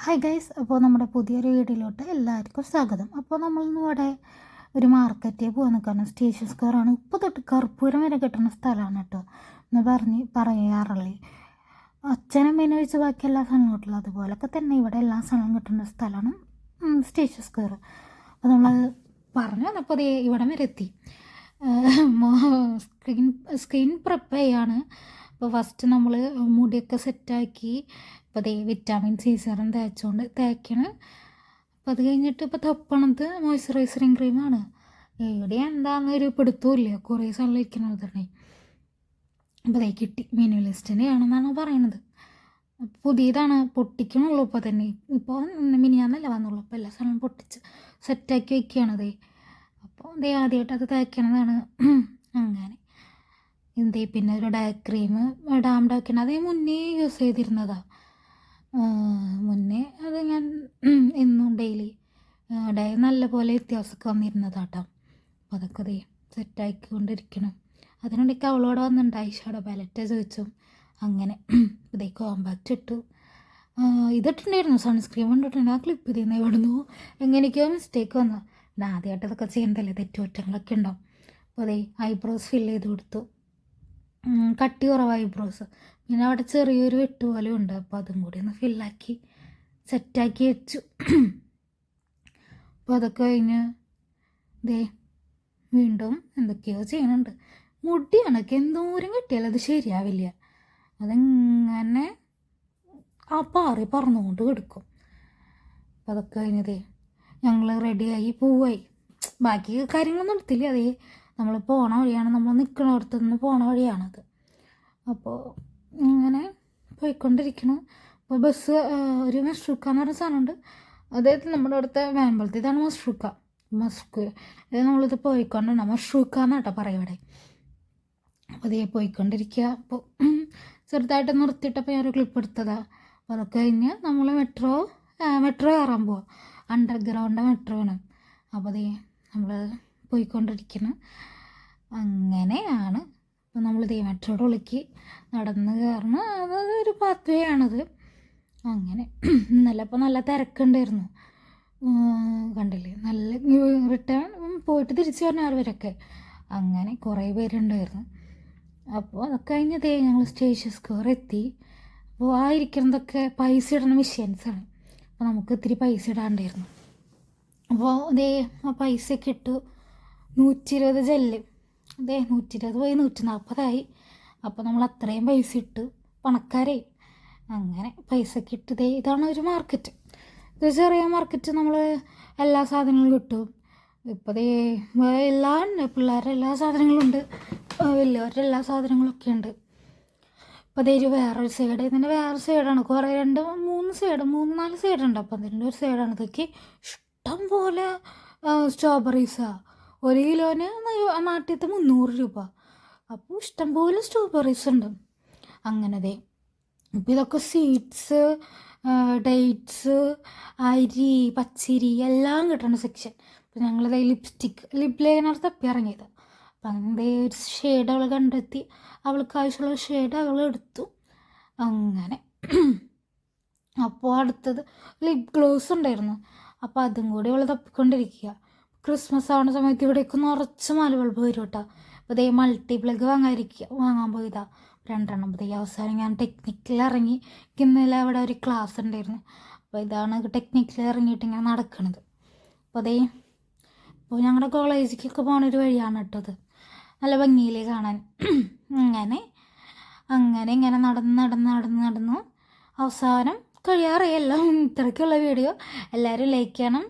Hi guys, അപ്പോൾ നമ്മുടെ പുതിയൊരു വീഡിയോയിലോട്ട് എല്ലാവർക്കും സ്വാഗതം. അപ്പോൾ നമ്മളിന്ന് ഇവിടെ ഒരു മാർക്കറ്റിൽ പോകാൻ നിൽക്കുകയാണ്. സ്റ്റേഷൻ സ്ക്വയറാണ്. ഇപ്പോൾ തൊട്ട് കർപ്പൂരം വരെ കിട്ടുന്ന സ്ഥലമാണ് കേട്ടോ എന്ന് പറയാറുള്ളേ. അച്ഛനമ്മേനെ വെച്ച് ബാക്കി എല്ലാ സ്ഥലവും കിട്ടില്ല, അതുപോലൊക്കെ തന്നെ ഇവിടെ എല്ലാ സ്ഥലവും കിട്ടുന്ന സ്ഥലമാണ് സ്റ്റേഷൻ സ്ക്വയർ. അപ്പോൾ നമ്മൾ പറഞ്ഞു വന്നപ്പോൾ അതേ ഇവിടം വരെ എത്തി. സ്ക്രീൻ പ്രിപ്പ് ചെയ്യാണ്. അപ്പോൾ ഫസ്റ്റ് നമ്മൾ മുടിയൊക്കെ സെറ്റാക്കി അപ്പോൾ അതേ വിറ്റാമിൻ സി സെറം തേക്കണം. അപ്പോൾ അത് കഴിഞ്ഞിട്ട് ഇപ്പോൾ തപ്പണത് മോയ്സ്ചറൈസറിങ് ക്രീമാണ്. ഇവിടെ എന്താണെന്നൊരു പിടുത്തമില്ല, കുറേ സ്ഥലം ഇരിക്കണത് തന്നെ. അപ്പോൾ അതേ കിട്ടി, മിനിമലിസ്റ്റിൻ്റെ ആണെന്നാണ് പറയണത്. പുതിയതാണ്, പൊട്ടിക്കണുള്ളൂ ഇപ്പോൾ തന്നെ. ഇപ്പോൾ മിനിയാന്നല്ല വന്നുള്ളൂ, അപ്പോൾ എല്ലാ സ്ഥലവും പൊട്ടിച്ച് സെറ്റാക്കി വയ്ക്കുകയാണതേ. അപ്പോൾ അതേ ആദ്യമായിട്ട് അത് തേക്കണതാണ്. അങ്ങനെ എന്തേ പിന്നെ ഒരു ഡേ ക്രീം ഡാംഡ് ആക്കണം. അതേ മുന്നേ യൂസ് ചെയ്തിരുന്നതാണ്. മുന്നേ അത് ഞാൻ എന്നും ഡെയിലി നല്ലപോലെ വ്യത്യാസമൊക്കെ വന്നിരുന്നതാട്ടോ. അപ്പോൾ അതൊക്കെ അതേ സെറ്റാക്കിക്കൊണ്ടിരിക്കണം. അതിനിടയ്ക്ക് അവളോട് വന്നിട്ടുണ്ട് ഐഷാഡോ പാലറ്റ് ചോദിച്ചു. അങ്ങനെ ഇതേ കോമ്പാക്റ്റ് ഇട്ടു. ഇതിട്ടുണ്ടായിരുന്നു, സൺസ്ക്രീൻ കണ്ടിട്ടുണ്ട്. ആ ക്ലിപ്പ് ചെയ്യുന്ന എവിടുന്നു എങ്ങനെയൊക്കെയോ മിസ്റ്റേക്ക് വന്നു. പിന്നെ ആദ്യമായിട്ട് ഇതൊക്കെ ചെയ്യേണ്ടല്ലേ, തെറ്റുകുറ്റങ്ങളൊക്കെ ഉണ്ടാവും. അപ്പോൾ അതേ ഐബ്രോസ് ഫില്ല് ചെയ്ത് കൊടുത്തു. കട്ടി കുറവ് ഐബ്രോസ്, പിന്നെ അവിടെ ചെറിയൊരു വെട്ട് പോലെ ഉണ്ട്. അപ്പോൾ അതും കൂടി ഒന്ന് ഫില്ലാക്കി സെറ്റാക്കി വെച്ചു. അപ്പോൾ അതൊക്കെ കഴിഞ്ഞ് ദേ വീണ്ടും എന്തൊക്കെയോ ചെയ്യുന്നുണ്ട്. മുടിയാണൊക്കെ എന്തോരം കിട്ടിയാലും അത് ശരിയാവില്ല, അതിങ്ങനെ ആ പാറി പറന്നുകൊണ്ട് കിടക്കും. അപ്പോൾ അതൊക്കെ കഴിഞ്ഞതേ ഞങ്ങൾ റെഡിയായി പോവായി. ബാക്കി കാര്യങ്ങളൊന്നും എടുത്തില്ല. അതേ നമ്മൾ പോണ വഴിയാണ്, നമ്മൾ നിൽക്കണോടത്ത് നിന്ന് പോണ വഴിയാണത്. അപ്പോൾ ഇങ്ങനെ പോയിക്കൊണ്ടിരിക്കണം. അപ്പോൾ ബസ് ഒരു മഷ്റൂക്ക എന്ന് പറഞ്ഞ സാധനമുണ്ട്, അതായത് നമ്മുടെ അവിടുത്തെ വേമ്പലത്ത് ഇതാണ് മസ്ക്. ഇത് നമ്മളിത് പോയിക്കൊണ്ടാണ് മഷ്റൂക്ക എന്നാട്ടോ പറയും ഇവിടെ. അപ്പോൾ അതേ പോയിക്കൊണ്ടിരിക്കുക. അപ്പോൾ ചെറുതായിട്ട് നിർത്തിയിട്ടപ്പോൾ ഞാനൊരു ക്ലിപ്പ് എടുത്തതാണ്. അപ്പോൾ അതൊക്കെ കഴിഞ്ഞ് നമ്മൾ മെട്രോ കയറാൻ പോവാം. അണ്ടർഗ്രൗണ്ട് മെട്രോ ആണ്. അപ്പോൾ അതേ നമ്മൾ പോയിക്കൊണ്ടിരിക്കണം. അങ്ങനെയാണ്. അപ്പോൾ നമ്മൾ മെട്രോയുടെ ഉള്ളിലേക്ക് നടന്ന് കയറണം. അതൊരു പാത്ത് വേ ആണത്. അങ്ങനെ അപ്പോൾ നല്ല തിരക്കുണ്ടായിരുന്നു, കണ്ടില്ലേ. നല്ല റിട്ടേൺ പോയിട്ട് തിരിച്ച് വരുന്ന ആൾവരൊക്കെ അങ്ങനെ കുറേ പേരുണ്ടായിരുന്നു. അപ്പോൾ അതൊക്കെ കഴിഞ്ഞതേ ഞങ്ങൾ സ്റ്റേഷൻ സ്ക്വയർ എത്തി. അപ്പോൾ ആ ഇരിക്കുന്നതൊക്കെ പൈസ ഇടുന്ന മെഷീൻസാണ്. അപ്പോൾ നമുക്ക് ഇത്തിരി പൈസ ഇടാണ്ടായിരുന്നു. അപ്പോൾ അതേ ആ പൈസയൊക്കെ ഇട്ടു. 120 ജെല്ല്, അതെ 120 പോയി 140 അപ്പോൾ നമ്മൾ അത്രയും പൈസ ഇട്ട് പണക്കാരായി. അങ്ങനെ പൈസയൊക്കെ ഇട്ട് ഇതാണ് ഒരു മാർക്കറ്റ്. ഇത് ചെറിയ മാർക്കറ്റ്, നമ്മൾ എല്ലാ സാധനങ്ങളും കിട്ടും. ഇപ്പോൾ പിള്ളേരുടെ എല്ലാ സാധനങ്ങളും ഉണ്ട്, വലിയവരുടെ എല്ലാ സാധനങ്ങളൊക്കെ ഉണ്ട്. അപ്പോൾ ഒരു വേറൊരു സൈഡ്, ഇതിൻ്റെ വേറെ സൈഡാണ്. കുറേ 3-4 സൈഡുണ്ട്. അപ്പോൾ അതിൻ്റെ ഒരു സൈഡാണ് ഇതൊക്കെ. ഇഷ്ടം പോലെ സ്ട്രോബെറീസാണ്. 1 കിലോന് നാട്ടിലത്തെ 300 രൂപ. അപ്പോൾ ഇഷ്ടംപോലെ സ്ട്രോബെറീസ് ഉണ്ട്. അങ്ങനതെ ഇപ്പോൾ ഇതൊക്കെ സീഡ്സ്, ഡേറ്റ്സ്, അരി, പച്ചരി എല്ലാം കിട്ടണ സെക്ഷൻ. അപ്പോൾ ഞങ്ങളിത് ലിപ് ലൈനർ തപ്പി ഇറങ്ങിയത്. അപ്പം അങ്ങനെ ഒരു ഷെയ്ഡ് അവൾ കണ്ടെത്തി, അവൾക്ക് ആവശ്യമുള്ള ഷെയ്ഡ് അവൾ എടുത്തു. അങ്ങനെ അപ്പോൾ അടുത്തത് ലിപ് ഗ്ലോസ് ഉണ്ടായിരുന്നു. അപ്പോൾ അതും കൂടി അവൾ തപ്പിക്കൊണ്ടിരിക്കുക. ക്രിസ്മസ് ആവുന്ന സമയത്ത് ഇവിടേക്ക് നിറച്ച് മാല ബൾബ് വരും കേട്ടോ. അപ്പോൾ ഇതേ മൾട്ടി പ്ലഗ് വാങ്ങാൻ പോയതാ 2 എണ്ണം. അപ്പോൾ അവസാനം ഞാൻ ടെക്നിക്കിൽ ഇറങ്ങി. ഇന്നലെ അവിടെ ഒരു ക്ലാസ് ഉണ്ടായിരുന്നു. അപ്പോൾ ഇതാണ് ടെക്നിക്കിൽ ഇറങ്ങിയിട്ട് ഇങ്ങനെ നടക്കണത്. അപ്പോൾ ഇപ്പോൾ ഞങ്ങളുടെ കോളേജിലേക്കൊക്കെ പോകുന്നൊരു വഴിയാണ് കേട്ടോ അത്. നല്ല ഭംഗിയിലേ കാണാൻ. ഇങ്ങനെ നടന്ന് അവസാനം കഴിയാറേ. എല്ലാം ഇത്രയ്ക്കുള്ള വീഡിയോ. എല്ലാവരും ലൈക്ക് ചെയ്യണം.